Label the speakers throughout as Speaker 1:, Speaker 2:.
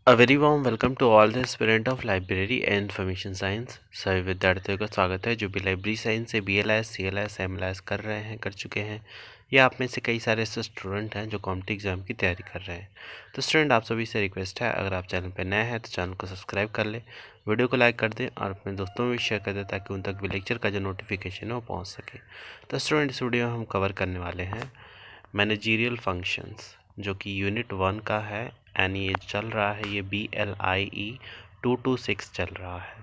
Speaker 1: A very warm welcome to all the aspirant of library and information science। सभी विद्यार्थियों का स्वागत है जो भी लाइब्रेरी साइंस से BLS, CLS, MLS कर चुके हैं, या आप में से कई सारे ऐसे स्टूडेंट हैं जो कॉम्पिटिटिव एग्जाम की तैयारी कर रहे हैं। तो स्टूडेंट, आप सभी से रिक्वेस्ट है, अगर आप चैनल पर नए हैं तो चैनल को सब्सक्राइब कर लें, वीडियो को लाइक कर दें और अपने दोस्तों में भी शेयर कर दें ताकि उन तक भी लेक्चर का जो नोटिफिकेशन है वो पहुँच सके। तो स्टूडेंट, इस वीडियो में हम कवर करने वाले हैं मैनेजरियल फंक्शंस, जो कि यूनिट 1 का है एंड ये चल रहा है, ये BLIE 226 चल रहा है।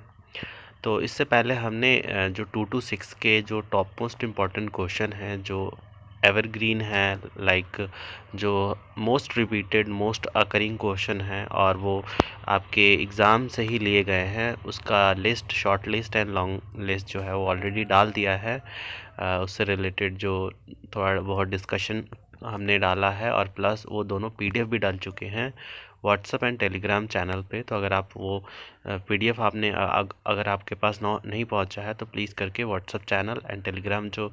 Speaker 1: तो इससे पहले हमने जो 226 के जो टॉप मोस्ट इम्पॉर्टेंट क्वेश्चन हैं, जो एवरग्रीन है, लाइक जो most repeated most occurring question हैं और वो आपके एग्ज़ाम से ही लिए गए हैं, उसका list, short list and long list जो है वो ऑलरेडी डाल दिया है। उससे रिलेटेड जो थोड़ा बहुत डिस्कशन हमने डाला है और प्लस वो दोनों PDF भी डाल चुके हैं व्हाट्सएप एंड टेलीग्राम चैनल पे। तो अगर आप वो PDF आपने अगर आपके पास नहीं पहुंचा है तो प्लीज़ करके व्हाट्सएप चैनल एंड टेलीग्राम जो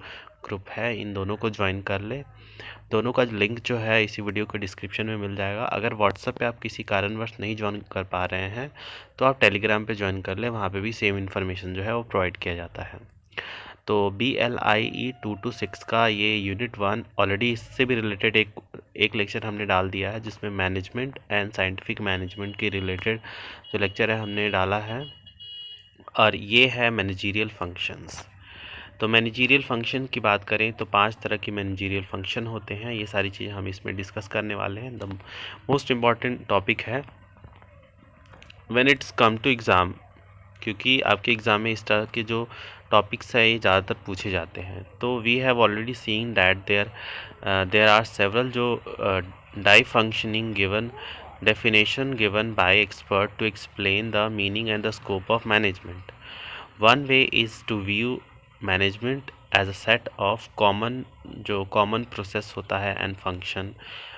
Speaker 1: ग्रुप है, इन दोनों को ज्वाइन कर ले। दोनों का लिंक जो है इसी वीडियो के डिस्क्रिप्शन में मिल जाएगा। अगर व्हाट्सएप पे आप किसी कारणवश नहीं ज्वाइन कर पा रहे हैं तो आप टेलीग्राम पे ज्वाइन कर ले, वहाँ पे भी सेम इन्फॉर्मेशन जो है वो प्रोवाइड किया जाता है। तो BLIE 226 का ये यूनिट 1 ऑलरेडी इससे भी रिलेटेड एक लेक्चर हमने डाल दिया है, जिसमें मैनेजमेंट एंड साइंटिफिक मैनेजमेंट के रिलेटेड जो लेक्चर है हमने डाला है, और ये है मैनेजरियल फंक्शंस। तो मैनेजरियल फंक्शन की बात करें तो 5 तरह के मैनेजरियल फंक्शन होते हैं। ये सारी चीज़ें हम इसमें डिस्कस करने वाले हैं। द मोस्ट इम्पॉर्टेंट टॉपिक है when it's come to exam, क्योंकि आपके एग्ज़ाम में इस तरह के जो टॉपिक्स है ये ज़्यादातर पूछे जाते हैं। तो we have already seen that there are several जो die functioning given definition given by expert to explain the meaning and the scope of management. One way is to view management as a set of common process होता है and function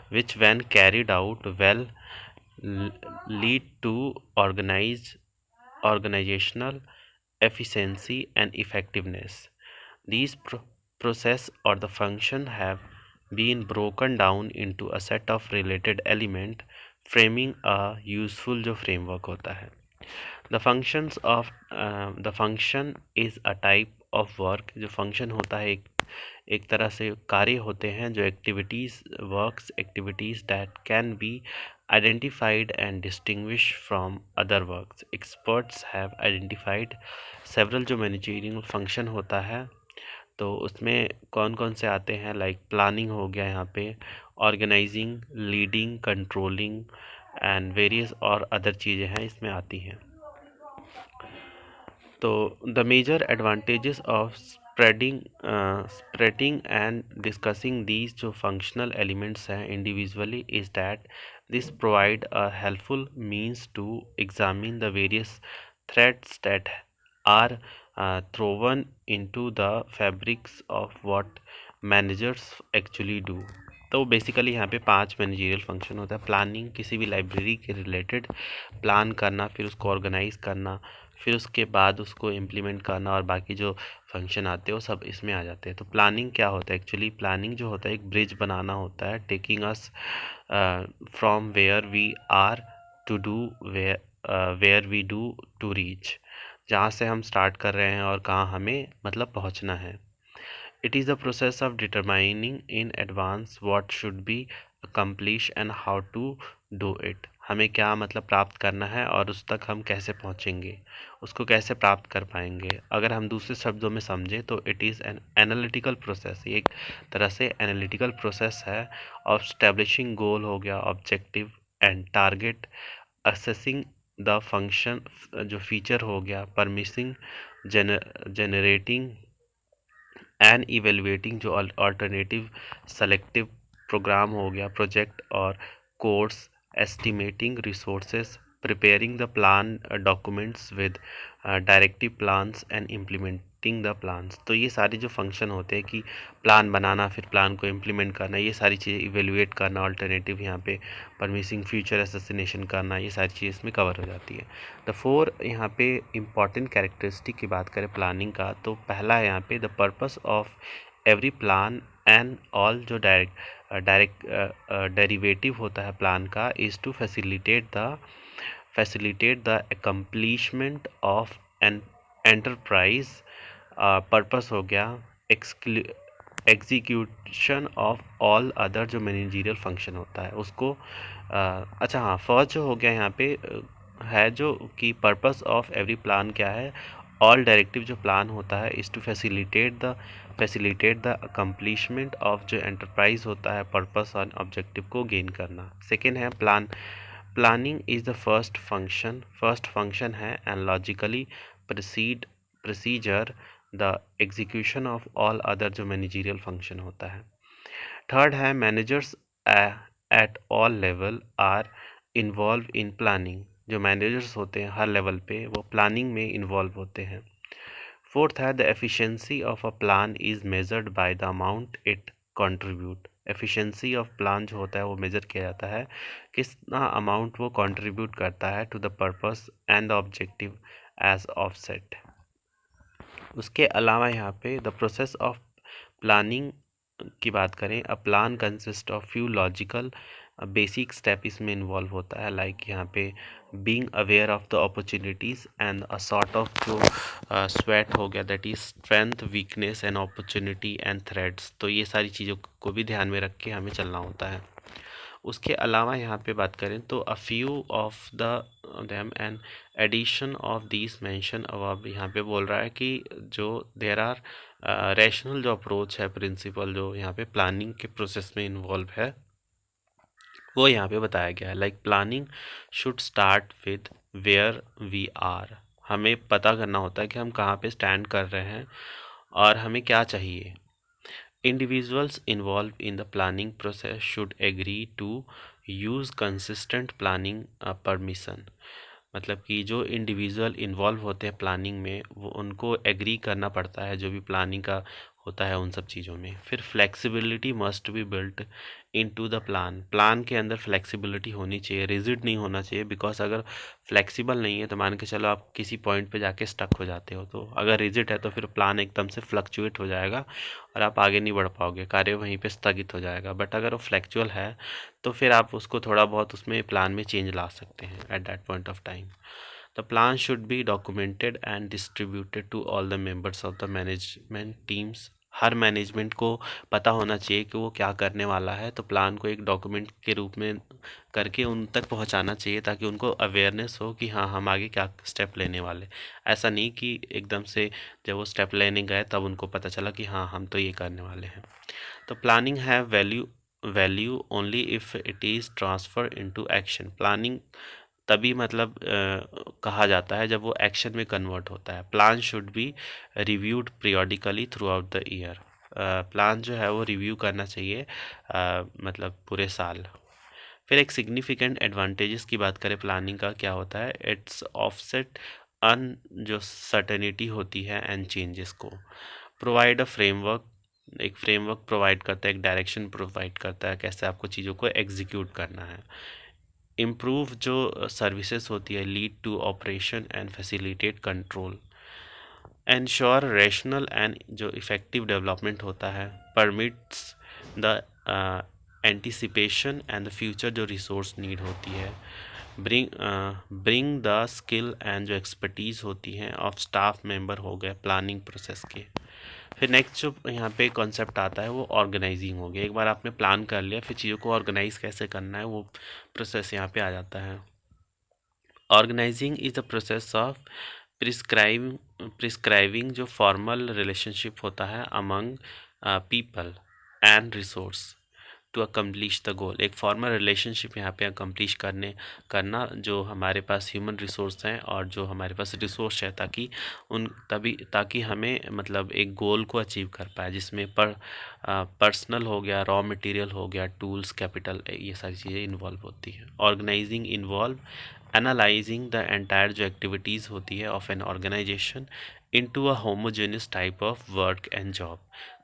Speaker 1: which when carried out well lead to organizational efficiency and effectiveness. These process or the function have been broken down into a set of related element framing a useful जो framework होता है। The function is a type of work। जो function होता है एक तरह से कार्य होते हैं, जो activities that can be identified and distinguished from other works. Experts have identified several जो managerial function होता है, तो उसमें कौन कौन से आते हैं, लाइक प्लानिंग हो गया, यहाँ पे organizing, leading, controlling and various और अदर चीज़ें हैं इसमें आती हैं। तो the major advantages of spreading and discussing these जो फंक्शनल एलिमेंट्स हैं individually is that this provide a helpful means to examine the various threads that are thrown into the fabrics of what managers actually do. तो basically यहाँ पे 5 managerial function होता है। Planning, किसी भी library के related plan करना, फिर उसको ऑर्गेनाइज करना, फिर उसके बाद उसको इम्प्लीमेंट करना, और बाकी जो फंक्शन आते हैं वो सब इसमें आ जाते हैं। तो प्लानिंग क्या होता है? एक्चुअली प्लानिंग जो होता है एक ब्रिज बनाना होता है, taking us from where we are to do where we do to reach, जहाँ से हम स्टार्ट कर रहे हैं और कहाँ हमें मतलब पहुँचना है। It is the process of determining in advance what should be accomplished and how to do it। हमें क्या मतलब प्राप्त करना है और उस तक हम कैसे पहुंचेंगे, उसको कैसे प्राप्त कर पाएंगे। अगर हम दूसरे शब्दों में समझें तो it is an analytical process. ये एक तरह से एनालिटिकल प्रोसेस है ऑफ स्टैब्लिशिंग गोल हो गया, objective and target, assessing the function जो फीचर हो गया, परमिसिंग, जनरेटिंग एंड इवेलुएटिंग जो अल्टरनेटिव सेलेक्टिव प्रोग्राम हो गया, प्रोजेक्ट और course, estimating resources, preparing the plan documents with directive plans and implementing the plans. तो ये सारे जो फंक्शन होते हैं कि प्लान बनाना, फिर प्लान को इम्प्लीमेंट करना, ये सारी चीज़ें, इवेलुएट करना, अल्टरनेटिव यहाँ पे परमिसिंग फ्यूचर एसेसिनेशन करना, ये सारी चीज़ें इसमें कवर हो जाती है। द 4 यहाँ पे इम्पॉर्टेंट कैरेक्टरिस्टिक की बात करें प्लानिंग का, तो पहला है यहाँ पे the purpose of every plan and all जो डायरेक्ट डेरिवेटिव होता है प्लान का, is to facilitate the facilitate the accomplishment of an enterprise, purpose हो गया एग्जीक्यूशन ऑफ ऑल अदर जो मैनेजरियल फंक्शन होता है उसको अच्छा हाँ, फर्स्ट जो हो गया यहाँ पे है जो कि पर्पस ऑफ एवरी प्लान क्या है, ऑल डायरेक्टिव जो प्लान होता है is to facilitate the accomplishment of जो एंटरप्राइज होता है पर्पस और ऑब्जेक्टिव को गेन करना। सेकेंड है planning is the first function है and logically procedure the execution of all other जो मैनेजरियल फंक्शन होता है। थर्ड है managers at all level are involve in planning, जो मैनेजर्स होते हैं हर लेवल पे वो प्लानिंग में इन्वॉल्व होते हैं। फोर्थ है the efficiency of a plan is measured by the amount it contribute, efficiency of plan जो होता है वो मेजर किया जाता है कितना अमाउंट वो कंट्रीब्यूट करता है to the purpose and the objective as offset. उसके अलावा यहाँ पे द प्रोसेस ऑफ प्लानिंग की बात करें, a plan consist of few logical basic step इसमें इन्वॉल्व होता है, लाइक यहाँ पे being aware of the opportunities and a sort of जो स्वेट हो गया that is strength weakness and opportunity and threads, तो ये सारी चीज़ों को भी ध्यान में रख के हमें चलना होता है। उसके अलावा यहाँ पे बात करें तो a few of the them and addition of this mention, अब यहाँ पे बोल रहा है कि जो देर आर रैशनल जो अप्रोच है प्रिंसिपल जो यहाँ पे प्लानिंग के प्रोसेस में इन्वॉल्व है वो यहाँ पे बताया गया है। Like planning should start with where we are, हमें पता करना होता है कि हम कहाँ पे स्टैंड कर रहे हैं और हमें क्या चाहिए। Individuals involved in the planning process should agree to use consistent planning permission, मतलब कि जो इंडिविजुअल इन्वॉल्व होते हैं प्लानिंग में वो उनको एग्री करना पड़ता है जो भी प्लानिंग का होता है उन सब चीज़ों में। फिर flexibility must be built into the plan के अंदर फ्लेक्सिबिलिटी होनी चाहिए, रिजिड नहीं होना चाहिए, बिकॉज अगर फ्लेक्सिबल नहीं है तो मान के चलो आप किसी पॉइंट पे जाके स्टक हो जाते हो, तो अगर रिजिड है तो फिर प्लान एकदम से फ्लक्चुएट हो जाएगा और आप आगे नहीं बढ़ पाओगे, कार्य वहीं पे स्थगित हो जाएगा। बट अगर वो फ्लेक्चुअल है तो फिर आप उसको थोड़ा बहुत उसमें प्लान में चेंज ला सकते हैं at that point of time. The plan should be documented and distributed to all the members of the management teams, हर मैनेजमेंट को पता होना चाहिए कि वो क्या करने वाला है, तो प्लान को एक डॉक्यूमेंट के रूप में करके उन तक पहुंचाना चाहिए ताकि उनको अवेयरनेस हो कि हाँ हम आगे क्या स्टेप लेने वाले। ऐसा नहीं कि एकदम से जब वो स्टेप लेने गए तब उनको पता चला कि हाँ हम तो ये करने वाले हैं। तो planning have value only if it is transfer into action, planning तभी मतलब कहा जाता है जब वो एक्शन में कन्वर्ट होता है। Plan should be reviewed periodically through out the year, plan जो है वो रिव्यू करना चाहिए मतलब पूरे साल। फिर एक सिग्निफिकेंट एडवांटेजेस की बात करें प्लानिंग का क्या होता है, इट्स ऑफसेट अन जो सर्टेनिटी होती है एंड चेंजेस को, प्रोवाइड अ फ्रेमवर्क, एक फ्रेमवर्क प्रोवाइड करता है, एक डायरेक्शन प्रोवाइड करता है कैसे आपको चीज़ों को एग्जीक्यूट करना है। इम्प्रूव जो सर्विसेज होती है, lead to operation and facilitate control, ensure rational and जो इफ़ेक्टिव डेवलपमेंट होता है, permits the anticipation and the future जो रिसोर्स नीड होती है, ब्रिंग द स्किल एंड जो एक्सपर्टीज़ होती हैं ऑफ स्टाफ मेंबर हो गए प्लानिंग प्रोसेस के। फिर नेक्स्ट जो यहाँ पे कॉन्सेप्ट आता है वो ऑर्गेनाइजिंग हो गया, एक बार आपने प्लान कर लिया फिर चीज़ों को ऑर्गेनाइज कैसे करना है वो प्रोसेस यहाँ पे आ जाता है। Organising is the process of prescribing जो फॉर्मल रिलेशनशिप होता है among people and resource to accomplish the goal, एक फॉर्मल रिलेशनशिप यहाँ पे अकम्प्लिश करना जो हमारे पास ह्यूमन रिसोर्स हैं और जो हमारे पास रिसोर्स है ताकि हमें मतलब एक गोल को अचीव कर पाए, जिसमें पर्सनल हो गया, रॉ मटेरियल हो गया, टूल्स, कैपिटल, ये सारी चीज़ें इन्वॉल्व होती हैं। Organising involve analysing the entire जो एक्टिविटीज़ होती है of an organisation into a homogeneous type of work and job,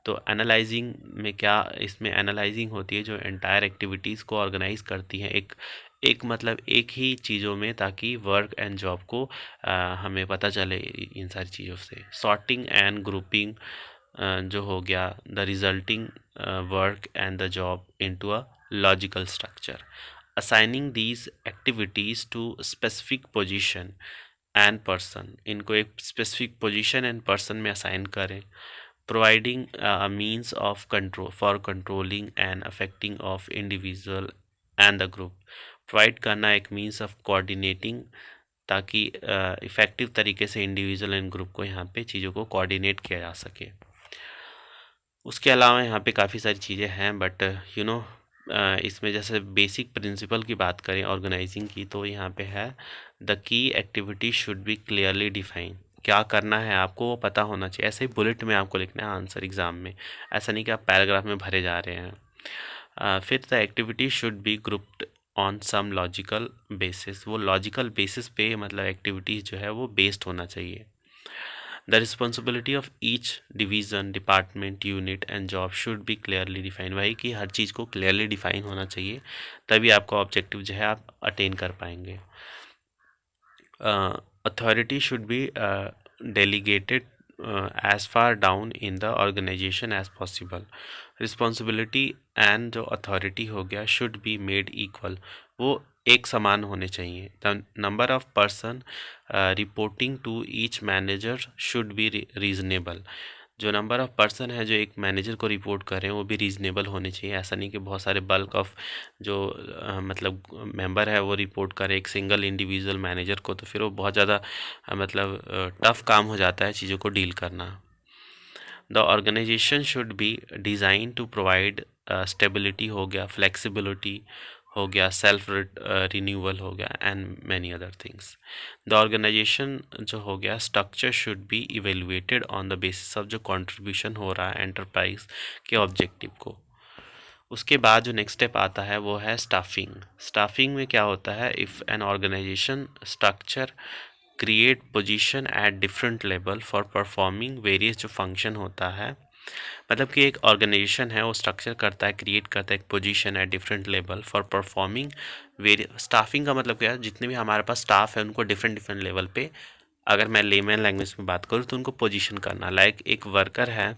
Speaker 1: तो एनालाइजिंग में क्या इसमें एनालाइजिंग होती है जो एंटायर एक्टिविटीज़ को ऑर्गेनाइज करती हैं एक मतलब एक ही चीज़ों में, ताकि वर्क एंड जॉब को हमें पता चले इन सारी चीज़ों से। सॉर्टिंग एंड ग्रुपिंग जो हो गया the resulting work and the job into a logical structure, assigning these activities to specific position and person, इनको एक specific position and person में assign करें. Providing a means of control for controlling and affecting of individual and the group. Provide करना एक means of coordinating, ताकि effective तरीके से individual and group को यहाँ पे चीज़ों को कोऑर्डिनेट किया जा सके. उसके अलावा यहाँ पे काफ़ी सारी चीज़ें हैं, बट इसमें जैसे बेसिक प्रिंसिपल की बात करें ऑर्गेनाइजिंग की, तो यहाँ पे है the key activity should be clearly define. क्या करना है आपको वो पता होना चाहिए. ऐसे ही बुलेट में आपको लिखना है आंसर एग्ज़ाम में, ऐसा नहीं कि आप पैराग्राफ में भरे जा रहे हैं. फिर the activity should be grouped on some logical basis. वो लॉजिकल बेसिस पे मतलब एक्टिविटीज़ जो है वो बेस्ड होना चाहिए. The responsibility of each division, department, unit and job should be clearly define. वही कि हर चीज़ को क्लियरली डिफाइन होना चाहिए, तभी आपका ऑब्जेक्टिव जो है आप अटेन कर पाएंगे. Authority should be delegated as far down in the organization as possible. Responsibility and जो अथॉरिटी हो गया शुड बी मेड इक्वल, वो एक समान होने चाहिए. The number of person reporting to each manager should be reasonable. जो नंबर ऑफ पर्सन है जो एक मैनेजर को रिपोर्ट कर रहे हैं वो भी रीजनेबल होने चाहिए. ऐसा नहीं कि बहुत सारे बल्क ऑफ जो मतलब मेंबर है वो रिपोर्ट करें एक सिंगल इंडिविजुअल मैनेजर को, तो फिर वो बहुत ज़्यादा मतलब टफ काम हो जाता है चीज़ों को डील करना. The organisation should be design to provide stability हो गया, फ्लेक्सिबिलिटी हो गया, सेल्फ रिन्यूअल हो गया and many other things. The organisation जो हो गया structure should be evaluated on the basis of जो कंट्रीब्यूशन हो रहा है एंटरप्राइज के ऑब्जेक्टिव को. उसके बाद जो नेक्स्ट स्टेप आता है वो है स्टाफिंग. स्टाफिंग में क्या होता है, if an organisation structure create position at different level for performing various जो फंक्शन होता है, मतलब कि एक ऑर्गेनाइजेशन है वो स्ट्रक्चर करता है, क्रिएट करता है एक position at different level for performing staffing का मतलब क्या है, जितने भी हमारे पास स्टाफ है उनको डिफरेंट डिफरेंट लेवल पे, अगर मैं लेमैन लैंग्वेज में बात करूँ तो उनको पोजीशन करना. लाइक एक वर्कर है,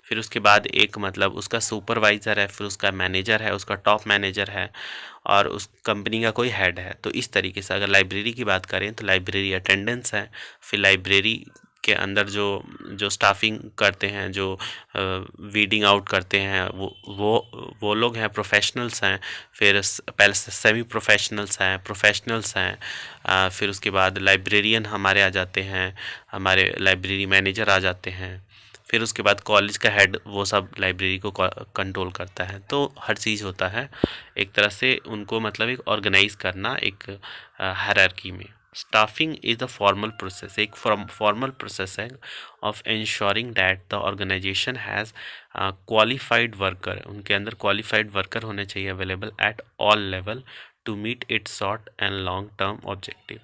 Speaker 1: फिर उसके बाद एक मतलब उसका सुपरवाइज़र है, फिर उसका मैनेजर है, उसका टॉप मैनेजर है, और उस कंपनी का कोई हेड है. तो इस तरीके से अगर लाइब्रेरी की बात करें तो लाइब्रेरी अटेंडेंस है, फिर लाइब्रेरी के अंदर जो स्टाफिंग करते हैं, जो वीडिंग आउट करते हैं, वो लोग हैं, प्रोफेशनल्स हैं. फिर पहले सेमी प्रोफेशनल्स हैं, प्रोफेशनल्स हैं. फिर उसके बाद लाइब्रेरियन हमारे आ जाते हैं, हमारे लाइब्रेरी मैनेजर आ जाते हैं. फिर उसके बाद कॉलेज का हेड, वो सब लाइब्रेरी को कंट्रोल करता है. तो हर चीज़ होता है एक तरह से उनको मतलब एक ऑर्गेनाइज करना एक हायरार्की में. Staffing is the formal process, एक फॉर्मल प्रोसेस है of ensuring that the organisation has qualified worker. उनके अंदर क्वालिफाइड वर्कर होने चाहिए available at all level to meet its short and long term objective,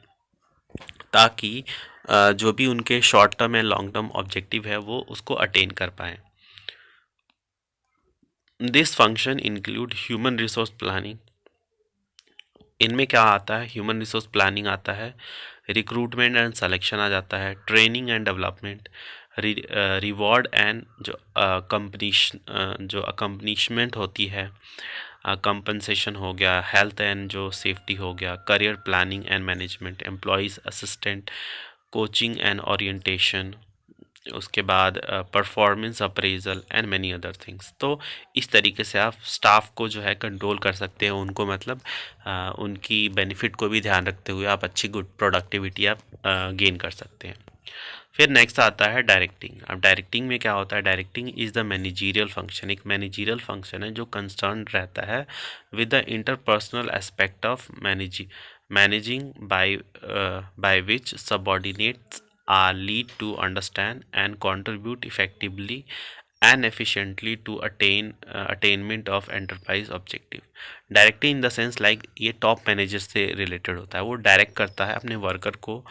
Speaker 1: ताकि जो भी उनके short term and long term objective है वो उसको अटेन कर पाएँ. This function include human resource planning. इनमें क्या आता है, ह्यूमन रिसोर्स प्लानिंग आता है, रिक्रूटमेंट एंड सिलेक्शन आ जाता है, training and development, reward and जो अकम्पनिशमेंट होती है, कंपनसेशन हो गया, हेल्थ एंड जो सेफ्टी हो गया, career planning and management, employees assistant, coaching and orientation, उसके बाद performance appraisal and many other things. तो इस तरीके से आप स्टाफ को जो है कंट्रोल कर सकते हैं, उनको मतलब उनकी बेनिफिट को भी ध्यान रखते हुए आप अच्छी गुड प्रोडक्टिविटी आप गेन कर सकते हैं. फिर नेक्स्ट आता है डायरेक्टिंग. अब डायरेक्टिंग में क्या होता है, directing is the managerial function. एक मैनेजरियल फंक्शन है जो कंसर्न रहता है with the interpersonal aspect of managing by which subordinates are lead to understand and contribute effectively and efficiently to attainment of enterprise objective. Directing in the sense like ये top manager से related होता है. वो direct करता है अपने worker को,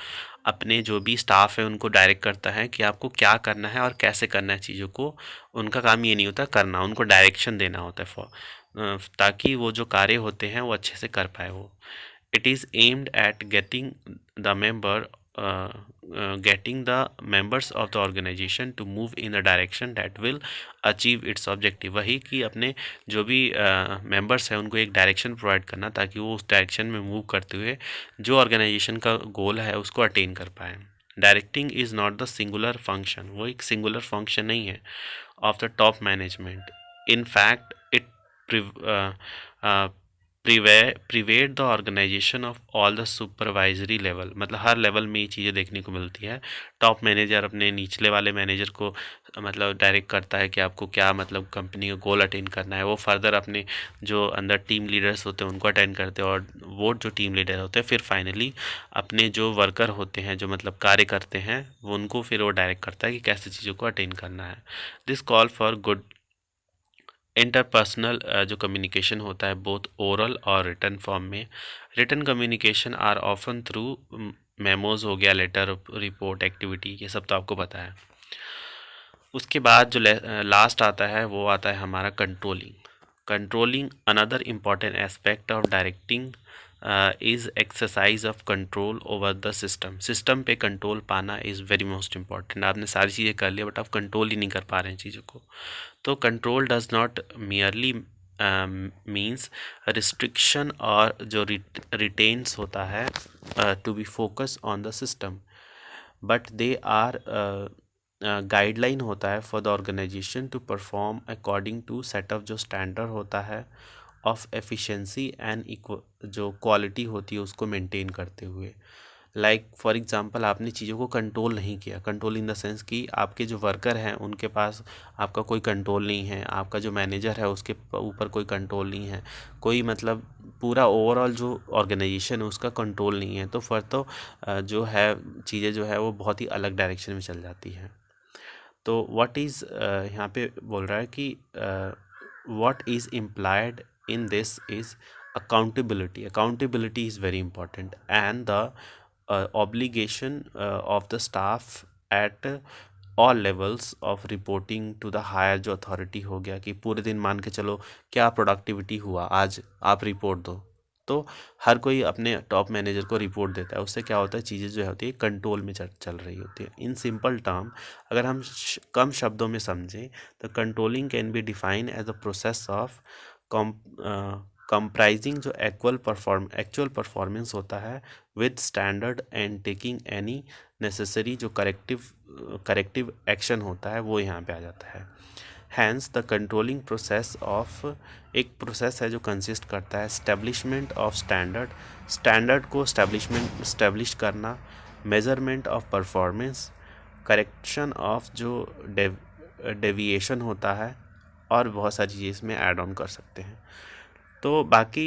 Speaker 1: अपने जो भी स्टाफ है उनको डायरेक्ट करता है कि आपको क्या करना है और कैसे करना है चीज़ों को. उनका काम ये नहीं होता करना, उनको डायरेक्शन देना होता है ताकि वो जो कार्य होते हैं वो अच्छे से कर पाए. वो it is aimed at getting the member getting the members of the organization to move in the direction that will achieve its objective। वही कि अपने जो भी members हैं उनको एक direction provide करना ताकि वो उस direction में move करते हुए जो organization का goal है उसको attain कर पाए। Directing is not the singular function, वो एक singular function नहीं है of the top management. In fact, it private the organization of all the supervisory level, मतलब हर लेवल में ये चीज़ें देखने को मिलती है। टॉप मैनेजर अपने निचले वाले मैनेजर को मतलब डायरेक्ट करता है कि आपको क्या मतलब कंपनी का गोल अटेन करना है। वो फर्दर अपने जो अंदर टीम लीडर्स होते हैं उनको अटेंड करते हैं, और वो जो टीम लीडर होते हैं फिर फाइनली अपने जो वर्कर होते हैं जो मतलब कार्य करते हैं वो उनको फिर वो डायरेक्ट करता है कि कैसे चीज़ों को अटेन करना है। This call for good interpersonal जो कम्युनिकेशन होता है बोथ ओरल और रिटन फॉर्म में। Written communication are often through memos हो गया, लेटर, रिपोर्ट, एक्टिविटी, ये सब तो आपको पता है। उसके बाद जो लास्ट आता है वो आता है हमारा controlling. Controlling another important aspect of directing is exercise of control over the system. System पे कंट्रोल पाना इज़ वेरी मोस्ट इम्पॉर्टेंट। आपने सारी चीज़ें कर लिया बट आप कंट्रोल ही नहीं कर पा रहे हैं चीज़ों को। तो control does not merely means restriction और जो रिटेन्स होता है to be focus on the system, but they are guideline होता है for the organisation to perform according to setup जो स्टैंडर्ड होता है ऑफ एफिशिएंसी एंड जो क्वालिटी होती है उसको मेंटेन करते हुए। लाइक फॉर एग्जांपल आपने चीज़ों को कंट्रोल नहीं किया, कंट्रोल इन द सेंस कि आपके जो वर्कर हैं उनके पास आपका कोई कंट्रोल नहीं है, आपका जो मैनेजर है उसके ऊपर कोई कंट्रोल नहीं है, कोई मतलब पूरा ओवरऑल जो ऑर्गेनाइजेशन है उसका कंट्रोल नहीं है, तो फिर तो जो है चीज़ें जो है वो बहुत ही अलग डायरेक्शन में चल जाती हैं। तो व्हाट इज़ यहाँ पे बोल रहा है कि what is implied in this is accountability. Accountability is very important, and the obligation of the staff at all levels of reporting to the higher जो authority हो गया कि पूरे दिन मान के चलो क्या प्रोडक्टिविटी हुआ आज आप रिपोर्ट दो, तो हर कोई अपने टॉप मैनेजर को रिपोर्ट देता है। उससे क्या होता है चीज़ें जो होती है कंट्रोल में चल रही होती है। इन सिंपल टर्म अगर हम कम शब्दों में समझें तो controlling can be define as a process of comprising जो एक्चुअल परफॉर्मेंस होता है with standard and taking any necessary जो करेक्टिव एक्शन होता है वो यहाँ पे आ जाता है। Hence the controlling process of एक प्रोसेस है जो कंसिस्ट करता है स्टैब्लिशमेंट ऑफ स्टैंडर्ड को स्टैब्लिश करना, measurement of performance, correction of जो डेविएशन होता है, और बहुत सारी चीज़ इसमें ऐड ऑन कर सकते हैं। तो बाकी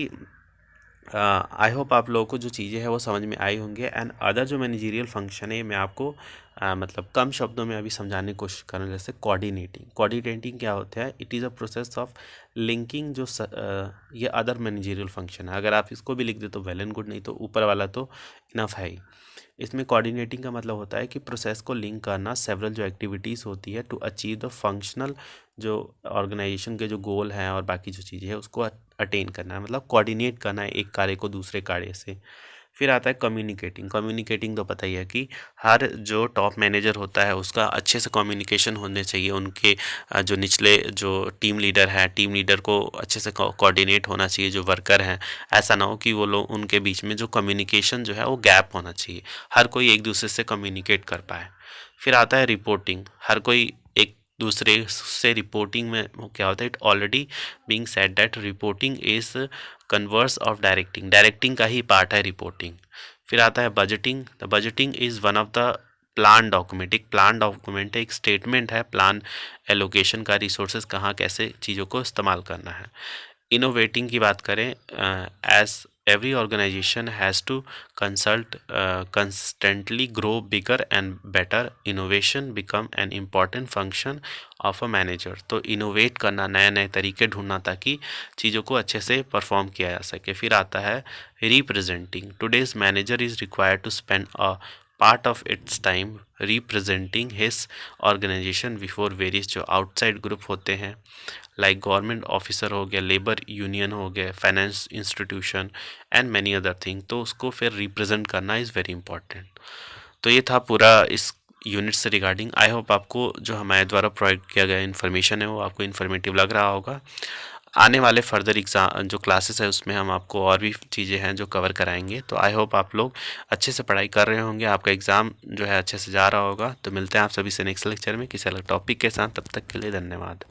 Speaker 1: आई होप आप लोगों को जो चीज़ें हैं वो समझ में आई होंगी। एंड अदर जो मैनेजरियल फंक्शन है मैं आपको मतलब कम शब्दों में अभी समझाने की कोशिश कर रहा हूँ। जैसे कोऑर्डिनेटिंग क्या होता है? It is a process of linking जो ये अदर मैनेजरियल फंक्शन है। अगर आप इसको भी लिख दे तो वेल एंड गुड, नहीं तो ऊपर वाला तो इनफ है ही। इसमें कोऑर्डिनेटिंग का मतलब होता है कि प्रोसेस को लिंक करना सेवरल जो एक्टिविटीज़ होती है टू अचीव द फंक्शनल जो ऑर्गेनाइजेशन के जो गोल हैं और बाकी जो चीज़ें हैं उसको अटेन करना है, मतलब कोऑर्डिनेट करना है एक कार्य को दूसरे कार्य से। फिर आता है कम्युनिकेटिंग तो पता ही है कि हर जो टॉप मैनेजर होता है उसका अच्छे से कम्युनिकेशन होने चाहिए। उनके जो निचले जो टीम लीडर को अच्छे से कोऑर्डिनेट होना चाहिए जो वर्कर हैं। ऐसा ना हो कि वो लोग उनके बीच में जो कम्युनिकेशन जो है वो गैप होना चाहिए, हर कोई एक दूसरे से कम्युनिकेट कर पाए। फिर आता है रिपोर्टिंग, हर कोई एक दूसरे से रिपोर्टिंग में क्या होता है, it already being said that reporting is converse of directing का ही पार्ट है रिपोर्टिंग। फिर आता है budgeting. The budgeting is one of the plan document, एक प्लान डॉक्यूमेंट है, एक स्टेटमेंट है प्लान एलोकेशन का, रिसोर्सेज कहाँ कैसे चीज़ों को इस्तेमाल करना है। इनोवेटिंग की बात करें, as every organization has to constantly grow bigger and better. Innovation become an important function of a manager. तो इनोवेट करना, नए नए तरीके ढूंढना ताकि चीज़ों को अच्छे से परफॉर्म किया जा सके। फिर आता है representing. Today's manager is required to spend a part of its time representing his organisation before various जो आउटसाइड ग्रुप होते हैं, लाइक गवर्नमेंट ऑफिसर हो गया, लेबर यूनियन हो गया, finance institution and many other thing. तो उसको फिर रिप्रेजेंट करना इज़ वेरी इंपॉर्टेंट। तो ये था पूरा इस यूनिट से रिगार्डिंग। आई होप आपको जो हमारे द्वारा प्रोवाइड किया गया इन्फॉर्मेशन है वो आपको इन्फॉर्मेटिव लग रहा होगा। आने वाले फर्दर एग्ज़ाम जो क्लासेस है उसमें हम आपको और भी चीज़ें हैं जो कवर कराएंगे। तो आई होप आप लोग अच्छे से पढ़ाई कर रहे होंगे, आपका एग्ज़ाम जो है अच्छे से जा रहा होगा। तो मिलते हैं आप सभी से नेक्स्ट लेक्चर में किसी अलग टॉपिक के साथ। तब तक के लिए धन्यवाद।